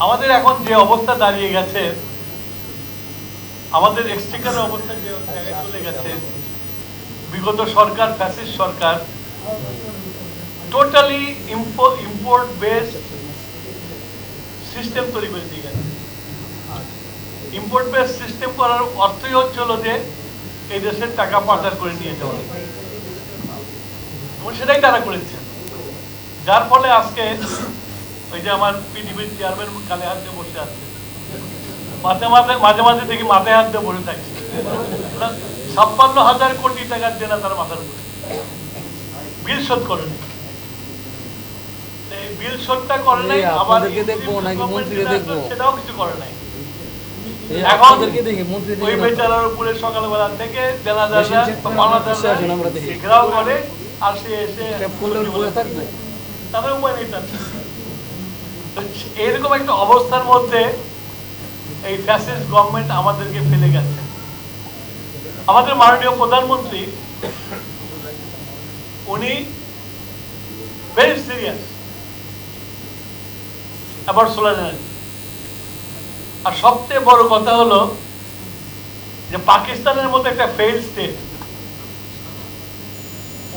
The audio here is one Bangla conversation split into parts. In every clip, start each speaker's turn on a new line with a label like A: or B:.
A: আমাদের এখন যে অবস্থা দাঁড়িয়ে গেছে, আমাদের এক্সচেকারের অবস্থা যে জায়গায় চলে গেছে, বিগত সরকার ফ্যাসিস্ট সরকার টোটালি ইম্পোর্ট বেসড সিস্টেম তৈরি করে দিয়ে গেছে। ইম্পোর্ট বেসড সিস্টেম করার অর্থই হচ্ছিল যে এই দেশের টাকা পাচার করে নিয়ে যাওয়া, এবং সেটাই তারা করেছে। যার ফলে আজকে ওই যে আমার পিডিবির চেয়ারম্যান কালে হাত দিয়ে বসে আছে, মাঝে মাঝে দেখি মাথায় হাত দিয়ে বসে থাকছে। 56,000 কোটি টাকার দেনা তার মাথার উপরে, বিল শোধ করেনি। বিল শোধটা করে নাই, আবার সেটাও কিছু করে নাই। এখন ওই বেচারার উপরে সকালবেলা থেকে দেনা ঘেরাও করে, আর সে এসে তাদের উপায় নেই। এইরকম একটা অবস্থার মধ্যে এই ফ্যাসিস্ট গভর্নমেন্ট আমাদেরকে ফেলে গেছে। আমাদের মাননীয় প্রধানমন্ত্রী উনি very serious about solar energy. আর সবচেয়ে বড় কথা হলো যে পাকিস্তানের মতো একটা ফেইল স্টেট,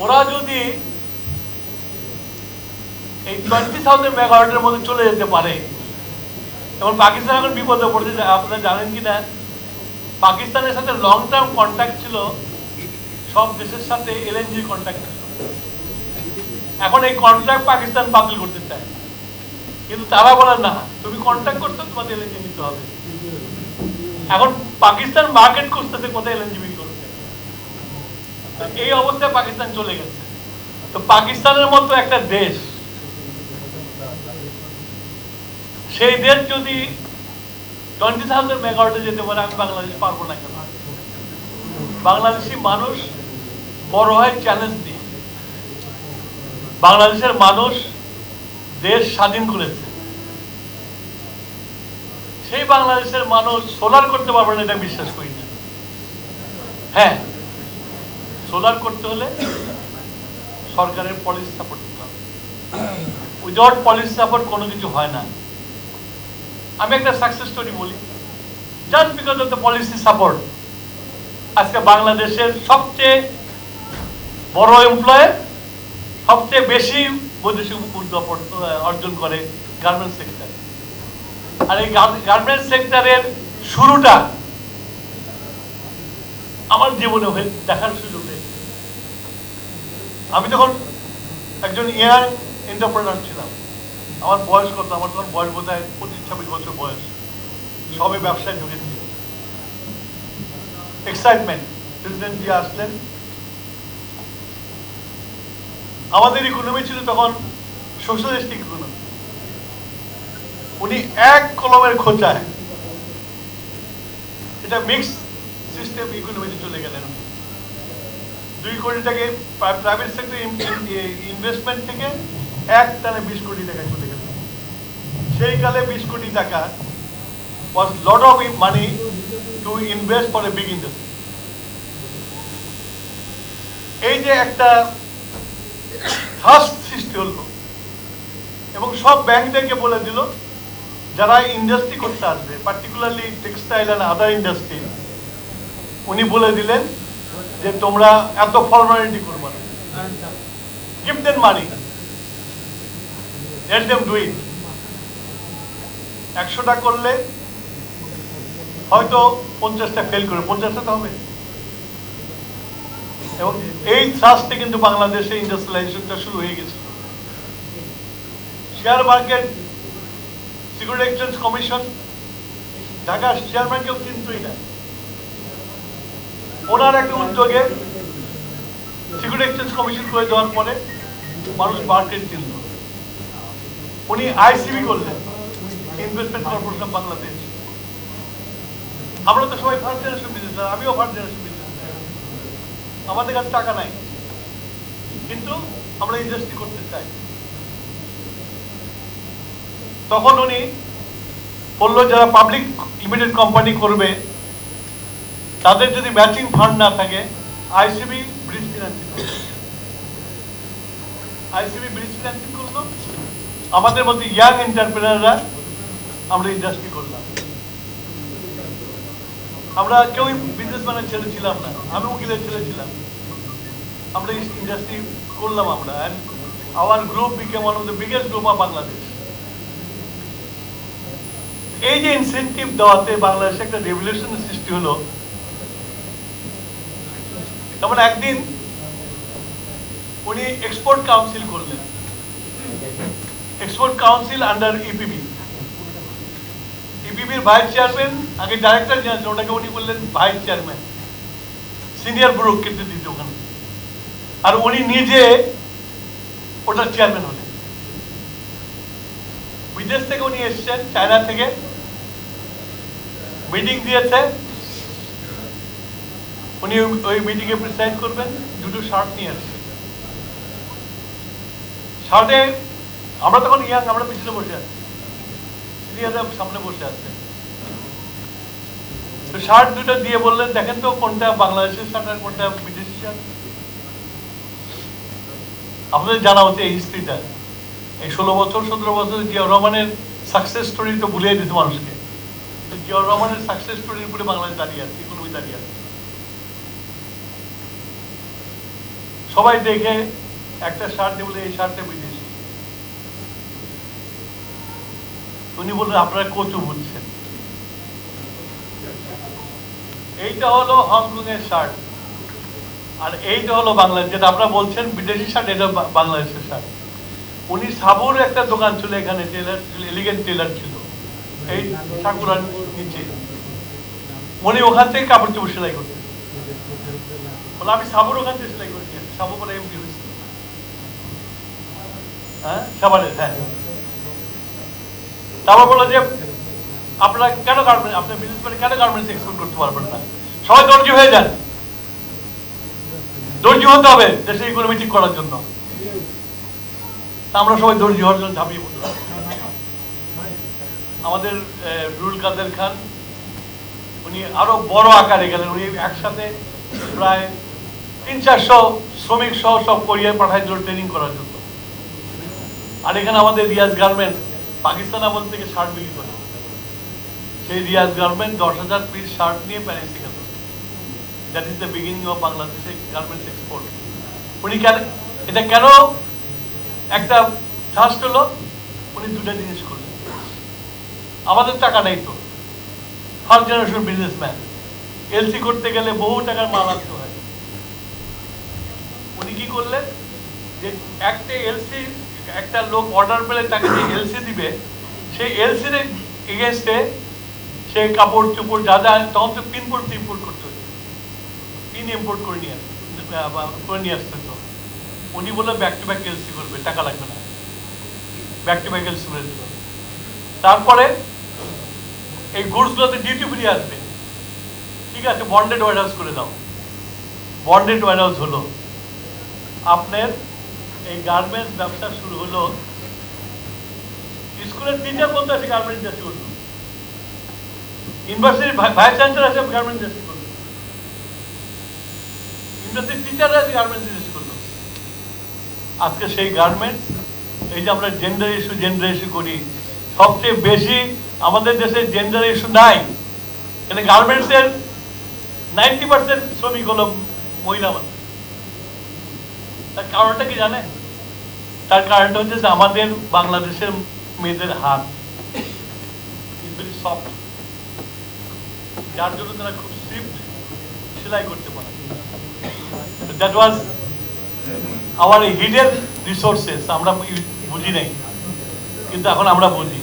A: ওরা যদি এই 20,000 মেগাওয়াটের মধ্যে চলে যেতে পারে, এবং পাকিস্তান এখন বিপদে পড়ছে। আপনারা জানেন কিনা, পাকিস্তানের সাথে লং টার্ম কন্ট্যাক্ট ছিল সব দেশের সাথে, এলএনজি কন্ট্যাক্ট ছিল। এখন এই কন্ট্রাক্ট পাকিস্তান বাতিল করতে চায়, কিন্তু তারা বলে না, তুমি কন্ট্যাক্ট করছো, তোমাদের এলএনজি নিতে হবে। এখন পাকিস্তান মার্কেট করতেছে কোথায় এলএনজি বিক্রি করতে। এই অবস্থায় পাকিস্তান চলে গেছে। তো পাকিস্তানের মতো একটা দেশ, সেই দেশ যদি 20,000 মেগাওয়াটে যেতে পারে, আমি বাংলাদেশ পারবো না কেন? বাংলাদেশি মানুষ বড় হয় চ্যালেঞ্জ দিয়ে। বাংলাদেশের মানুষ দেশ স্বাধীন করেছে, সেই বাংলাদেশের মানুষ সোলার করতে পারবে না, এটা বিশ্বাস করি না। হ্যাঁ, সোলার করতে হলে সরকারের পলিসি সাপোর্ট দিতে হবে। উইদাউট পলিসি সাপোর্ট কোনো কিছু হয় না। আমি একটা সাকসেস স্টোরি বলি। Just because of the policy support, আজকে বাংলাদেশের সবচেয়ে বড় এমপ্লয়ার, সবচেয়ে বেশি বৈদেশিক মুদ্রা অর্জন করে গার্মেন্টস সেক্টর। আর এই গার্মেন্টস সেক্টরের শুরুটা আমার জীবনে দেখার সুযোগ হয়েছে। আমি তখন একজন ইয়াং এন্টারপ্রেনার ছিলাম। আমার বয়স কত? আমার তখন বয়স বোধ হয় 25-26 বছর বয়স। সবে ব্যবসায় ঢুকেছি। এক্সাইটমেন্ট। প্রেসিডেন্ট জি আসলেন। আমাদের ইকোনমি ছিল তখন সোশ্যালিস্টিক ইকোনমি। উনি এক কলমের খোঁচায় এটা মিক্স সিস্টেম ইকোনমিতে চলে গেলেন। 2 কোটি টাকা প্রাইভেট সেক্টর ইনভেস্টমেন্ট থেকে এক টানে 20 কোটি টাকা চলে গেল। সেই কালে 20 কোটি টাকা was lot of money to invest for a big industry. এই যে একটা ফার্স্ট সৃষ্টি হলো, এবং সব ব্যাংকদেরকে বলে দিল যারা ইন্ডাস্ট্রি করতে আসবে, particularly textile and other industry, উনি বলে দিলেন যে তোমরা এত ফর্মালিটি করবে না, give them money, let them do it. 100টা করলে হয়তো 50টা ফেল করে, 50টা তো হবে। এবং এই থ্রাস্টে কিন্তু বাংলাদেশে ইন্ডাস্ট্রিয়ালাইজেশনটা শুরু হয়ে গেছে। Share market, security exchange commission, Dhaka chairman কেউ চিনতই না। ওনার একটা উদ্যোগে সিকিউরিটি এক্সচেঞ্জ কমিশন করে দেওয়ার পরে মানুষ মার্কেট চিনত। উনি আইসিবি করলেন, ইনভেস্টমেন্ট কর্পোরেশন অফ বাংলাদেশ। আমরা তো সবাই ফার্স্ট জেনারেশন বিজনেস, আমিও ফার্স্ট জেনারেশন বিজনেস। আমাদের কাছে টাকা নাই, কিন্তু আমরা ইন্ডাস্ট্রি করতে চাই। তখন উনি বললো যারা পাবলিক লিমিটেড কোম্পানি করবে তাদের যদি ম্যাচিং ফান্ড না থাকে, আইসিবি ব্রিজ ফিনান্সিং করবে। আইসিবি ব্রিজ ফিনান্সিং করলো। আমাদের মধ্যে ইয়াং এন্টারপ্রেনাররা আমরা ইন্ডাস্ট্রি করলাম। আমরা কেউই বিজনেসম্যানের ছেলে ছিলাম না, আমি উকিলের ছেলে ছিলাম। আমরা ইন্ডাস্ট্রি করলাম আমরা, and our group became one of the biggest group of Bangladesh. এই যে ইনসেনটিভ দেওয়াতে বাংলাদেশে একটা রেভলিউশন সৃষ্টি হলো। তারপরে একদিন উনি এক্সপোর্ট কাউন্সিল করলেন, এক্সপোর্ট কাউন্সিল আন্ডার ইপিবি। ইপিবির ভাইস চেয়ারম্যান, আগে ডাইরেক্টর জেনারেল, ওটাকে উনি বললেন ভাইস চেয়ারম্যান, সিনিয়র ব্যুরোক্রেটে দিত ওখানে। আর উনি নিজে ওটার চেয়ারম্যান হলেন। বিদেশ থেকে উনি এসছেন, চায়না থেকে, মিটিং দিয়েছে, উনি ওই মিটিং এ প্রিসাইড করবেন, দুটো শার্ট নিয়ে আসছেন। শার্টে আমরা তখন ইয়াং, আমরা পিছনে বসে আছি, সামনে বসে আছে। তো শার্ট দুটো দিয়ে বললেন, দেখেন তো কোনটা বাংলাদেশের শার্ট আর কোনটা বিদেশি শার্ট। আপনাদের জানা হচ্ছে এই হিস্ট্রিটা, এই 16 বছর 17 বছর জিয়াউর রহমানের সাকসেস স্টোরি তো ভুলিয়ে দিতে মানুষকে। জিয়াউর রহমানের সাকসেস স্টোরির উপরে বাংলাদেশ দাঁড়িয়ে আছে, ইকোনমি দাঁড়িয়ে আছে। সবাই দেখে একটা শার্ট দিয়ে বলে এই শার্টটা বিদেশি। উনি বললেন আপনারা কচু বুঝছেন। এইটা হলো হংকং এর শার্ট, আর এইটা হলো বাংলাদেশ, যেটা আপনারা বলছেন বিদেশি শার্ট, এটা বাংলাদেশের শার্ট। উনি সাবুর একটা দোকান ছিল এখানে, টেলার, এলিগেন্ট টেলার ছিল এই ঠাকুরার নিচে। উনি ওখান থেকে কাপড় চোপড় সেলাই করতেন। বলে আমি সাবুর ওখান থেকে সেলাই করে নিয়েছি, সাবু বলে এমপি হয়েছে, হ্যাঁ সাবানের, হ্যাঁ। তারপর বললো যে আপনারা কেন গার্মেন্টস, আপনার বিজনেস করে কেন গার্মেন্টস এক্সপোর্ট করতে পারবেন না, সবাই দর্জি হয়ে যান। দর্জি হতে হবে দেশের ইকোনমি ঠিক করার জন্য। আমরা সবাই দর্জি হওয়ার জন্য ঝাঁপিয়ে পড়লাম। আমাদের রুল কাদের খান, উনি আরো বড় আকারে গেলেন। উনি একসাথে প্রায় 300-400 শ্রমিক সহ সব কোরিয়ায় পাঠাই দিল ট্রেনিং করার জন্য। আর এখানে আমাদের রিয়াজ গার্মেন্ট পাকিস্তান আমল থেকে শার্ট বিক্রি করে, সেই রিয়াজ গার্মেন্ট 10,000 পিস শার্ট নিয়ে প্যারিসে গেল। That is the beginning of বাংলাদেশের গার্মেন্টস এক্সপোর্ট। উনি এটা কেন একটা ফার্স্ট হলো, উনি দুটা জিনিস করলেন। আমাদের টাকা নেই তো, ফার্স্ট জেনারেশন বিজনেসম্যান, এলসি করতে গেলে বহু টাকার মাল আনতে হয়। উনি কি করলেন, যে একটা এলসি, একটা লোক অর্ডার পেলে তাকে যে এলসি দিবে, সেই এলসির এগেনস্টে সে কাপড় চোপড় যা যা, তখন তো পিন ইম্পোর্ট করতে হতো, পিন ইম্পোর্ট করে নিয়ে আসতে তো। উনি বলে ব্যাক টু ব্যাক এলসি করবে, টাকা লাগবে না, ব্যাক টু ব্যাক এলসি করে দেবে। তারপরে এই গুডসগুলোতে ডিউটি ফ্রি আসবে, ঠিক আছে, বন্ডেড ওয়ারহাউস করে দাও। বন্ডেড ওয়ারহাউস হলো আপনার এই গার্মেন্টস ব্যবসা শুরু হলো। স্কুলের টিচার বলতে আছে গার্মেন্টস ইন্ডাস্ট্রি করলো, ইউনিভার্সিটির ভাইস চ্যান্সেলর আছে গার্মেন্টস ইন্ডাস্ট্রি করলো, ইউনিভার্সিটির টিচাররা আছে গার্মেন্টস ইন্ডাস্ট্রি করলো। আজকে সেই গার্মেন্টস, এই যে আমরা জেন্ডার ইস্যু করি, সবচেয়ে বেশি আমাদের দেশে জেন্ডার ইস্যু নাই, কিন্তু গার্মেন্টস এর 90% শ্রমিক হলো মহিলা মানুষ। তার কারণটা কি জানেন? তার কারণটা হচ্ছে যে আমাদের বাংলাদেশের মেয়েদের হাত সফট, যার জন্য তারা খুব স্ট্রিক্ট সেলাই করতে পারে। That was our hidden resources, আমরা বুঝি নাই, কিন্তু এখন আমরা বুঝি।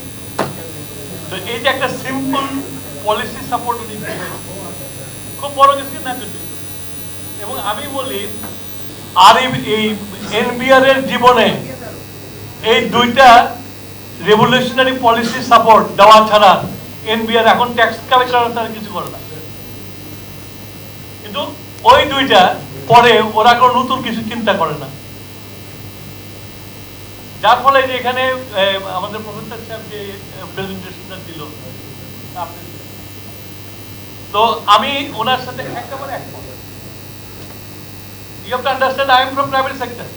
A: তো এই যে একটা সিম্পল পলিসি সাপোর্ট উনি খুব বড় কিছু না কিছু। এবং আমি বলি, আর এই এনবিআর এর জীবনে এই দুইটা রেভলিউশনারি পলিসি সাপোর্ট দেওয়া ছাড়া এনবিআর এখন ট্যাক্স কালেক্ট করার তারা কিছু করে না। কিন্তু ওই দুইটা পরে ওরা কোনো নতুন কিছু চিন্তা করে না, যার ফলে যে এখানে আমাদের প্রফেসর সাহেব যে প্রেজেন্টেশনটা দিল, তো আমি ওনার সাথে একেবারে একমত। You have to understand, I am from private sector.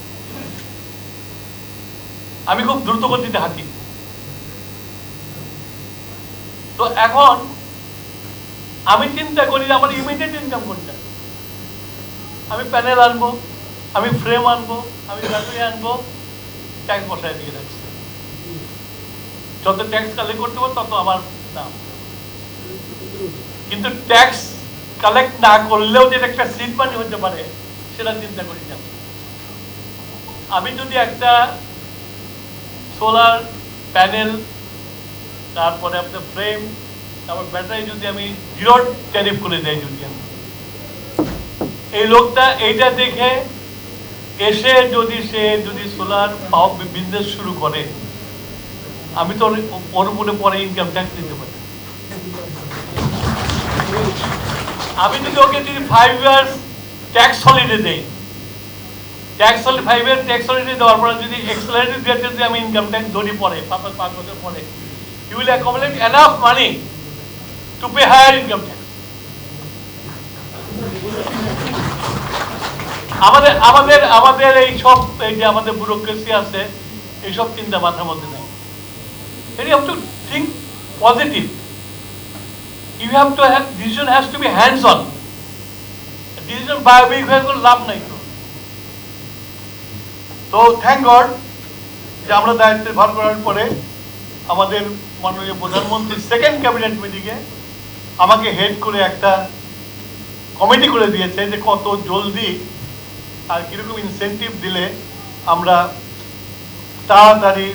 A: আমি খুব দ্রুত গতিতে হাঁটি। তো এখন আমি চিন্তা করি যে আমার ইমিডিয়েট ইনকাম কোনটা। আমি প্যানেল আনবো, আমি ফ্রেম আনবো, আমি ব্যাটারি আনবো, ট্যাক্স বসায় দিয়ে রাখছি। যত ট্যাক্স কালেক্ট করতে পারবো তত আমার দাম। কিন্তু ট্যাক্স কালেক্ট না করলেও যে একটা সিড মানি হতে পারে সেটা চিন্তা করি না। আমি যদি একটা সোলার প্যানেল, তারপরে আপনার ফ্রেম, তারপর ব্যাটারি যদি আমি জিরো ট্যারিফ করে দেয়, যদি আমি এই লোকটা এইটা দেখে এসে যদি সোলার বিজনেস শুরু করে, আমি তো ওর উপরে পরে ইনকাম ট্যাক্স দিতে পারি। আমি যদি ওকে যদি 5 ইয়ার্স ট্যাক্স হলিডে দেই, ট্যাক্স হলিডে 5 ইয়ার ট্যাক্স হলিডে দেওয়ার পরে যদি এক্সেলারেটেড রেটে যদি আমি ইনকাম ট্যাক্স ধরি পরে 5 বছর পরে, you will accumulate enough money to pay higher income tax. আমাদের এই সব এই যে আমাদের ব্যুরোক্রেসি আছে, এই সব চিন্তা মাথার মধ্যে নেই। You have to think positive. You have to have, decision has to be hands on. Decision by big হয়ে কোনো লাভ নাই। তো থ্যাংক গড যে আমরা দায়িত্ব ভার করার পরে আমাদের মাননীয় প্রধানমন্ত্রী সেকেন্ড ক্যাবিনেট মিটিংয়ে আমাকে হেড করে একটা কমিটি করে দিয়েছে যে কত জলদি আর কিরকম ইনসেন্টিভ দিলে আমরা তাড়াতাড়ি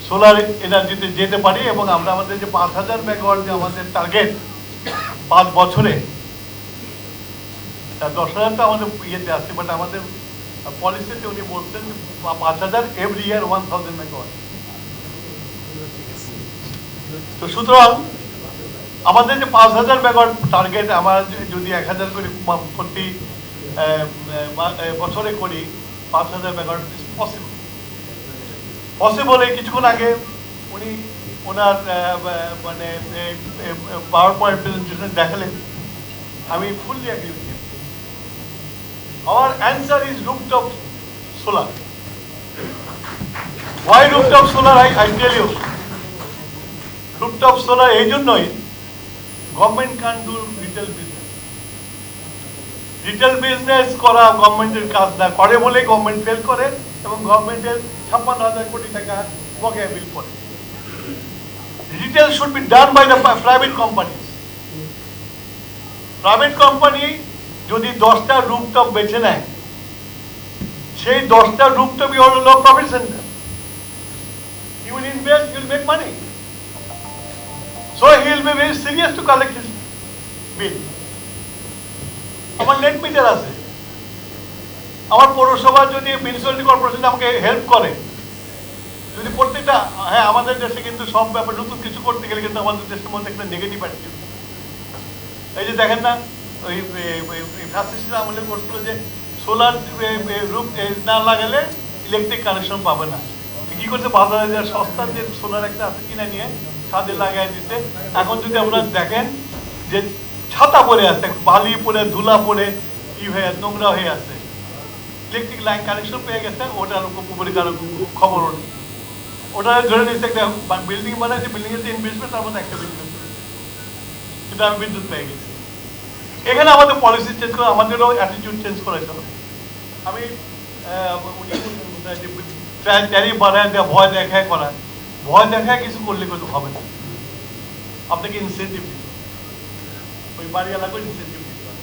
A: সোলার এনার্জিতে যেতে পারি, এবং আমরা আমাদের যে 5000 মেগাওয়াট যে আমাদের টার্গেট 5 বছরে, 10,000 তো আমাদের ইয়েতে আসছে, বাট আমাদের পলিসিতে উনি বলছেন 5000 এভরি ইয়ার 1000 মেগাওয়াট। তো সুতরাং আমাদের যে 5000 মেগাওয়াট টার্গেট, আমরা যদি 1000 করে প্রতি বছরে করি, 5000 মেগাওয়াট ইজ পসিবল। এই কিছুক্ষণ আগে উনি ওনার মানে পাওয়ার পয়েন্ট প্রেজেন্টেশন দেখালেন, আমি fully agree with him. Our answer is rooftop solar. Why rooftop solar? I tell you, rooftop solar এই জন্যই, government can do retail business. Retail business করা গভর্নমেন্টের কাজ না, করে বলে গভর্নমেন্ট ফেল করে এবং গভর্নমেন্টের 56,000 কোটি টাকা বকেয়া বিল পড়ে। Retail should be done by the private companies. Private company যদি 10টা রুফটপ বেছে নেয়, সেই 10টা রুফটপই হলো profit centre. You will invest, you will make money. So he will be very serious to collect his bill. আমার নেট মিটার আছে, আমার পৌরসভা যদি মিউনিসিপ্যালিটি কর্পোরেশন আমাকে হেল্প করে, যদি প্রত্যেকটা, হ্যাঁ আমাদের দেশে কিন্তু সব ব্যাপার নতুন কিছু করতে গেলে কিন্তু আমাদের দেশের মধ্যে একটা নেগেটিভ অ্যাটিটিউড। এই যে দেখেন না, ওই ফ্যাসিস্টরা আমলে করছিল যে সোলার রুফ না লাগালে ইলেকট্রিক কানেকশন পাবে না। কি করছে, বাজারে সস্তার যে সোলার একটা আছে কিনে নিয়ে ছাদে লাগাই দিতে। এখন যদি আপনারা দেখেন যে ছাতা পরে আছে, বালি পরে, ধুলা পরে, ই হয়ে নোংরা হয়ে আছে, ইলেকট্রিক লাইন কানেকশন পেয়ে গেছে, ওটার উপরে কারো খবরও নেই। ওটা ধরে নিচ্ছে একটা বিল্ডিং বানাচ্ছে, বিল্ডিং এর যে ইনভেস্টমেন্ট তার মধ্যে একটা বিল্ডিং, কিন্তু আমি বিদ্যুৎ পেয়ে গেছি। এখানে আমাদের পলিসি চেঞ্জ করে, আমাদেরও অ্যাটিটিউড চেঞ্জ করেছে হবে। আমি ট্যারিফ বাড়ায় দেওয়া, ভয় দেখায় করা, ভয় দেখায় কিছু করলে কিন্তু হবে না। আপনাকে ইনসেন্টিভ দিতে হবে, ওই বাড়ি এলাকায় ইনসেন্টিভ দিতে হবে।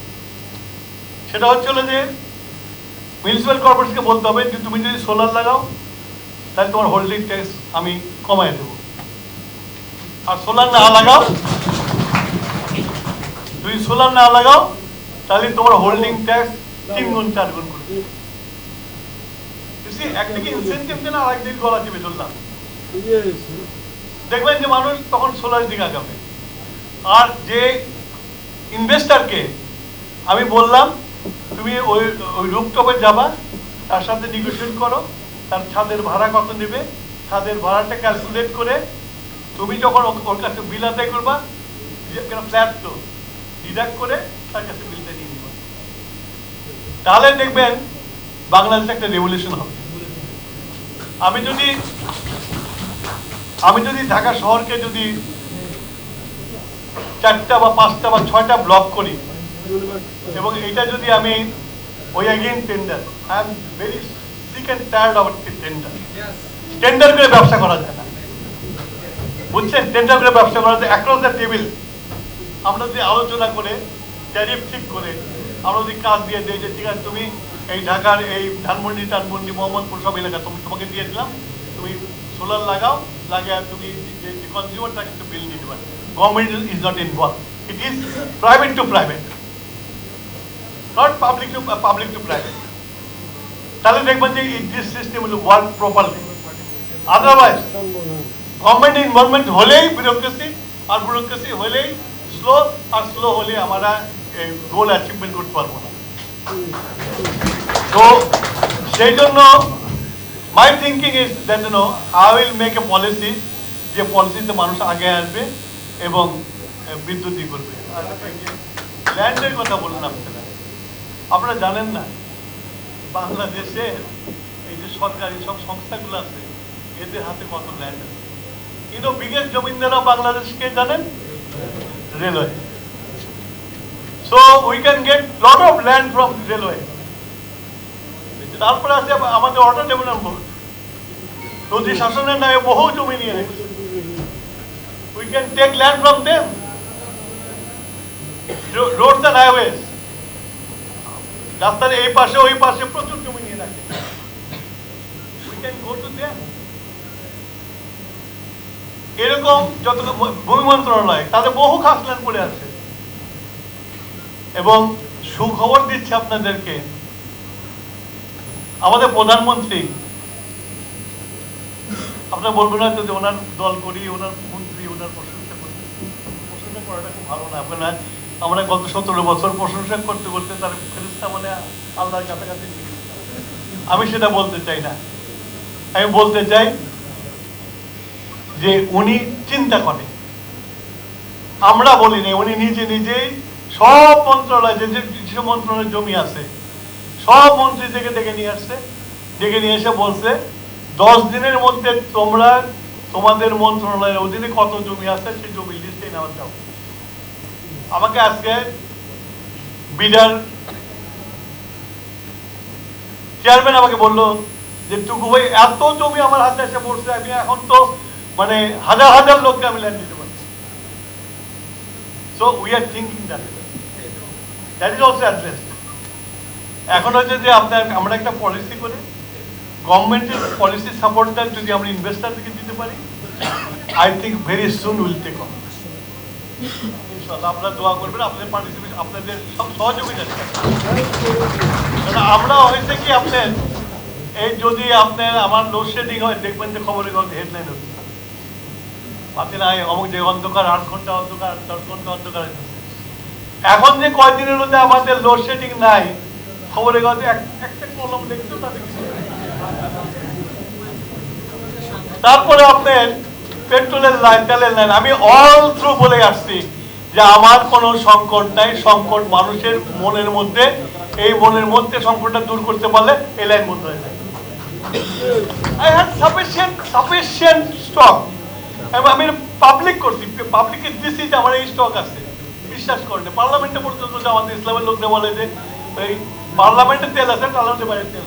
A: সেটা হচ্ছে যে মিউনিসিপ্যাল কর্পোরেশনকে বলতে হবে যে তুমি যদি সোলার লাগাও তাহলে তোমার হোল্ডিং ট্যাক্স আমি কমাই দেবো, আর সোলার না লাগাও, যদি সোলার না লাগাও তাহলে তোমার হোল্ডিং ট্যাক্স 3 গুণ 4 গুণ করে দেবো। একদিকে ইনসেন্টিভ দেন, আর একদিকে গলা চেপে চললাম, দেখবেন যে মানুষ তখন সোলারের দিকে আগাবে। আর যে ইনভেস্টারকে আমি বললাম তুমি ওই রুফটপে যাবা, তার সাথে নেগোশিয়েট করো, তার ছাদের ভাড়া কত নেবে, ছাদের ভাড়াটা ক্যালকুলেট করে তুমি যখন ওর কাছে বিল আদায় করবা, ফ্ল্যাট তো ডিডাক্ট করে তার কাছে বিলটা নিয়ে নেবা। তাহলে দেখবেন বাংলাদেশে একটা রেভলিউশন হবে। আমি যদি ঢাকা শহরকে যদি 4টা বা 5টা বা 6টা ব্লক করি, এবং এটা যদি আমি ওই again tender, I am very sick and tired of tender. Tender করে ব্যবসা করা যায় না, বুঝছেন? টেন্ডার করে ব্যবসা করা যায় অ্যাক্রস দ্য টেবিল। আমরা যদি আলোচনা করে ট্যারিফ ঠিক করে আমরা যদি কাজ দিয়ে দিই যে ঠিক আছে, তুমি এই ঢাকার এই ধানমন্ডি মোহাম্মদপুর সব এলাকা তোমাকে দিয়ে দিলাম, তুমি সোলার লাগাও, লাগিয়ে তুমি যে কনজিউমার তাকে একটু বিল দিতে পারে। Government is not involve, it is private to private, not public to private. তাহলে দেখবেন যে this system will work properly. Otherwise government involvement হলেই ব্যুরোক্রেসি, আর ব্যুরোক্রেসি হলেই স্লো, আর স্লো হলে আমরা গোল অ্যাচিভমেন্ট করতে পারবো না। তো সেই জন্য my thinking is that you know I will make a policy, যে পলিসিতে মানুষ আগে আসবে এবং বিদ্যুৎ ই করবে। ল্যান্ডের কথা বললেন আপনারা জানেন না বাংলাদেশের এই যে সরকারি সব সংস্থাগুলো আছে এদের হাতে কত ল্যান্ড আছে। কিন্তু বিগেস্ট জমিদাররা বাংলাদেশকে জানেন railway. So we can get lot of land from railway. তারপরে আছে আমাদের ওয়াটার ডেভেলপমেন্ট বোর্ড, নদী শাসনের নামে বহু জমি নিয়ে রেখেছে। We can take land from them. Roads and highways, রাস্তার এই পাশে ওই পাশে প্রচুর জমি নিয়ে রাখে। We can go to them. এরকম যত ভূমি মন্ত্রণালয় তাদের বহু খাস ল্যান্ড পড়ে আছে। এবং সুখবর দিচ্ছে আপনাদেরকে, আমাদের প্রধানমন্ত্রী, আপনারা বলবেন না যদি ওনার দল করি, ওনার মন্ত্রী, ওনার প্রশংসা করি, প্রশংসা করাটা খুব ভালো না। আপনারা আমরা গত 17 বছর প্রশংসা করতে করতে তার ফেরেশতা মানে আল্লাহর কাছাকাছি। আমি সেটা বলতে চাই না, আমি বলতে চাই যে উনি চিন্তা করে, আমরা বলি না, উনি নিজেই সব মন্ত্রণালয় যে মন্ত্রণালয়ের জমি আছে সব মন্ত্রী থেকে ডেকে নিয়ে আসছে, ডেকে নিয়ে এসে বলছে 10 দিনের মধ্যে তোমরা তোমাদের মন্ত্রণালয়ের অধীনে কত জমি আছে সেই জমি লিস্টে নেওয়া যাও। আমাকে আজকে বিডার চেয়ারম্যান আমাকে বললো যে টুকু ভাই এত জমি আমার হাতে এসে পড়ছে, আমি এখন তো মানে হাজার হাজার লোককে আমি ল্যান্ড দিতে পারি। So we are thinking that is also address. এখন হচ্ছে যে আমরা একটা পলিসি করে গভর্নমেন্টের পলিসি সাপোর্টটা যদি আমরা ইনভেস্টারদেরকে দিতে পারি, I think very soon will take off. ইনশাআল্লাহ আপনারা দোয়া করবেন, আপনাদের পার্টিসিপেট, আপনাদের সব সহযোগিতা। আমরা হয়েছে কি আপনার এই যদি আপনার আমার লোডশেডিং হয় দেখবেন যে খবরে হেডলাইন হচ্ছে আপনি নাই অমুক যে অন্ধকার 8 ঘন্টা অন্ধকার 10 ঘন্টা অন্ধকার। এখন যে কয়দিনের মধ্যে আমাদের লোডশেডিং নাই, খবরে গেছে একটা কলম দেখছো তাদের। তারপরে আপনার পেট্রোলের লাইন, তেলের লাইন, আমি অল থ্রু বলে আসছি যে আমার কোনো সংকট নাই, সংকট মানুষের মনের মধ্যে, এই মনের মধ্যে সংকটটা দূর করতে পারলে এই লাইন বন্ধ হয়ে যায়। I had sufficient stock. আমি পাবলিক করছি, পাবলিকের দিচ্ছি যে আমার এই স্টক আছে, বিশ্বাস করেন। পার্লামেন্টে পর্যন্ত আমাদের ইসলামের লোকরা বলে যে এই পার্লামেন্টে তেল আছে, পার্লামেন্টের বাইরে তেল।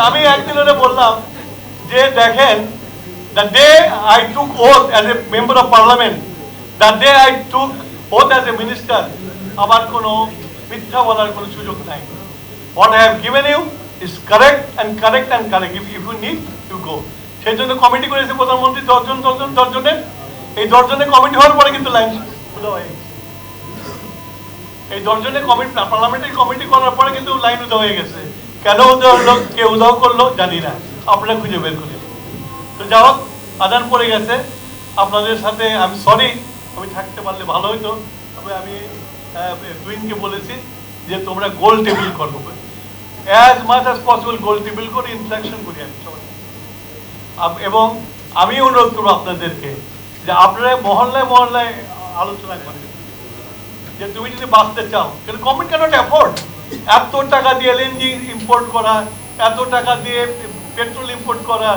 A: আমি একদিন বললাম যে দেখেন, the day I took oath as a member of parliament, the day I took oath as a minister, আমার কোনো মিথ্যা বলার কোনো সুযোগ নাই। What I have given you is correct and correct and correct. If you need, you go. সেই জন্য কমিটি করেছে প্রধানমন্ত্রী 10 জনের। এই 10 জনের কমিটি হওয়ার পরে কিন্তু লাইন উদা হয়ে গেছে। এই 10 জনের কমিটি, পার্লামেন্টের কমিটি করার পরে কিন্তু লাইন উদা হয়ে গেছে। কেন উদা হলো, কে উদাও করলো জানি না, আপনারা খুঁজে বের করে। তো যা হোক, আদান পড়ে গেছে আপনাদের সাথে। আমি সরি, আমি থাকতে পারলে ভালো হইতো। তবে আমি টুইনকে বলেছি যে তোমরা গোল টেবিল করবো, অ্যাজ মাচ অ্যাজ পসিবল গোল টেবিল করে ইন্টারাকশন করি আমি সবাই। এবং আমি অনুরোধ করবো আপনাদেরকে যে আপনারা মহল্লায় মহল্লায় আলোচনা করেন যে তুমি যদি বাঁচতে চাও, কিন্তু গভর্নমেন্ট ক্যানট অ্যাফোর্ড এত টাকা দিয়ে এলএনজি ইম্পোর্ট করা, এত টাকা দিয়ে পেট্রোল ইম্পোর্ট করা,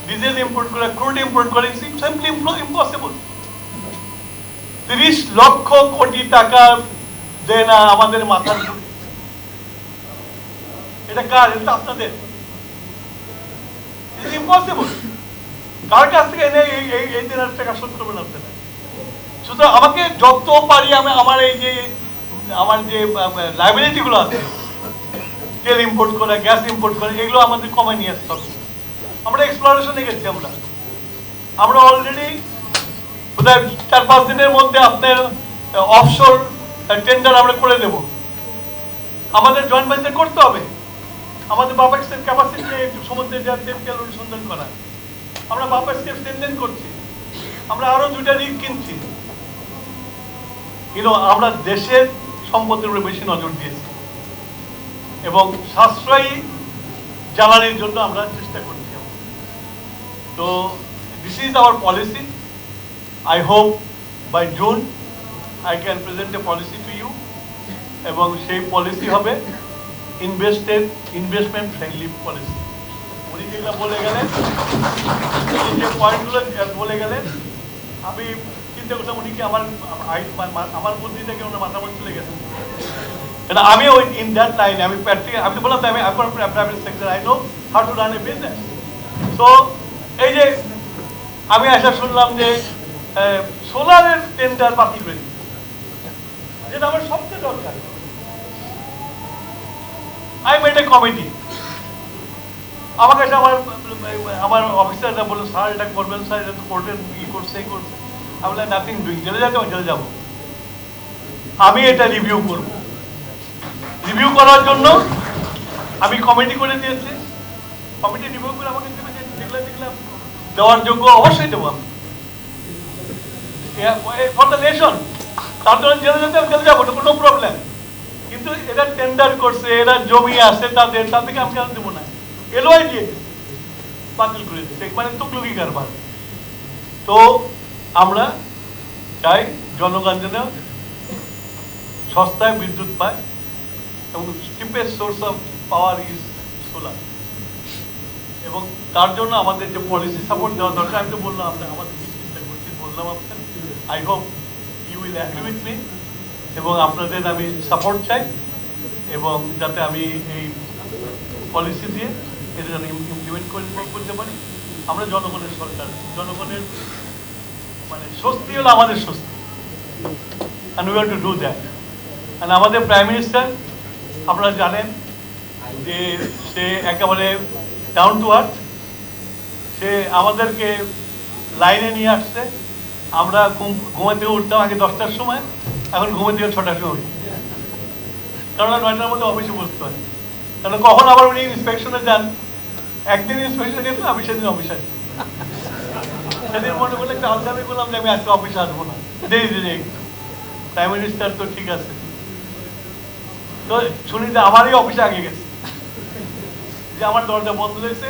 A: ডিজেল ইম্পোর্ট করা, ক্রুড ইম্পোর্ট করা, সিম্পলি ইম্পসিবল। 30 লক্ষ কোটি টাকা দেয় না আমাদের মাথার উপরে। এটা কার? এটা আপনাদের। It's impossible. কার কাছ থেকে এনে এই দিনের টাকা শোধ করবেন আপনারা? শুধু আমাকে যত পারি আমি আমার যে লাইবিলিটি গুলো আছে, তেল ইম্পোর্ট করা, গ্যাস ইম্পোর্ট করা, এগুলো আমাদের কমায় নিয়ে আসতে হবে। আমরা এক্সপ্লোরেশনে গেছি। আমরা অলরেডি বোধহয় 4-5 দিনের মধ্যে আপনার অফশোর টেন্ডার আমরা করে দেব। আমাদের জয়েন্ট ভেঞ্চার করতে হবে। আমাদের বাপাক্সের ক্যাপাসিটি সমুদ্রে যাওয়ার তেল অনুসন্ধান করা। আমরা বাপাক্সকে লেনদেন করছি। আমরা আরো 2টা রিগ কিনছি। আমরা দেশের সম্পদের উপরে বেশি নজর দিয়েছি এবং সাশ্রয়ী জ্বালানির জন্য আমরা চেষ্টা করছি। তো this is our policy. I hope by June I can present a policy to you এবং সেই পলিসি হবে ইনভেস্টমেন্ট ফ্রেন্ডলি পলিসি। উনি যেগুলো বলে গেলেন, যে পয়েন্টগুলো বলে গেলেন, আমি চিন্তা করতাম উনি কি আমার বুদ্ধি থেকে ওনার মাথা মধ্যে চলে গেছেন। আমিও ইন দ্যাট লাইন আমি প্র্যাকটিক্যাল আমি বললাম আমি private sector I know how to run A business. তো এই যে আমি আশা শুনলাম যে সোলারের টেন্ডার বাতিল করে, যেটা আমার সবচেয়ে দরকার। I made a committee. আমার কাছে আমার অফিসাররা বললো, স্যার এটা করবেন, স্যার এটা তো করবেন, ই করছে এই করছে। আমি বললাম নাথিং ডুইং, জেলে জেলে যাবো। আমি এটা রিভিউ করব। রিভিউ করার জন্য আমি কমিটি করে দিয়েছি। কমিটি রিভিউ করে আমাকে যেগুলো দেওয়ার যোগ্য অবশ্যই দেবো আমি ফর দ্য নেশন। তার জন্য জেলে যেতে আমি জেলে যাবো, কোনো প্রবলেম। কিন্তু এরা টেন্ডার করছে, এরা জমি আছে তাদের, তাদেরকে আমি কেন দেবো না? এলওআই দিয়ে বাতিল করে দিচ্ছে, মানে তুকলুকি কারবার। তো আমরা চাই জনগণ যেন সস্তায় বিদ্যুৎ পায় এবং cheapest source of power is solar. এবং তার জন্য আমাদের যে পলিসি সাপোর্ট দেওয়া দরকার, আমি তো বললাম আমাদের চিন্তা করছি, বললাম আপনার। I hope you will agree with me এবং আপনাদের আমি সাপোর্ট চাই এবং যাতে আমি এই পলিসি দিয়ে এটা যেন ইমপ্লিমেন্ট করতে পারি। আমরা জনগণের সরকার, জনগণের মানে স্বস্তি হলো আমাদের স্বস্তি, and we want to do that. And আমাদের প্রাইম মিনিস্টার আপনারা জানেন যে সে একেবারে ডাউন টু আর্থ। সে আমাদেরকে লাইনে নিয়ে আসছে। আমরা ঘুমাতে উঠতাম আগে 10টার সময়, এখন ঘুমাতে 6টার সময় উঠি, কারণ 9টার মধ্যে অফিসে বসতে হয়। কারণ কখন আবার উনি ইন্সপেকশনে যান, একদিন ইন্সপেকশনে গেছে, আমি সেদিন অফিসে আসি। সেদিন মনে করলে একটা আলোচনা করলাম যে আমি আজকে অফিসে আসবো না, দেরি একটু। প্রাইম মিনিস্টার তো ঠিক আছে, তো শুনি যে আমারই অফিসে আগে গেছে, যে আমার দরজা বন্ধ হয়েছে,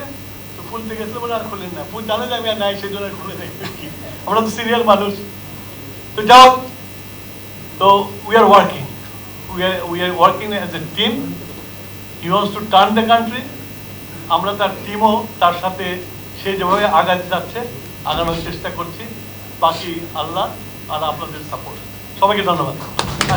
A: তো খুলতে গেছিল বলে আর খুলেন না। ফুল জানে যে আমি আর নাই, সেই জন্য খুলে নেই। আমরা তো সিরিয়াল মানুষ। তো যাও, তো we are working as a team. He wants to turn the country. আমরা তার টিমও তার সাথে সে যেভাবে আগাতে যাচ্ছে আগানোর চেষ্টা করছি। বাকি আল্লাহ আর আপনাদের সাপোর্ট। সবাইকে ধন্যবাদ।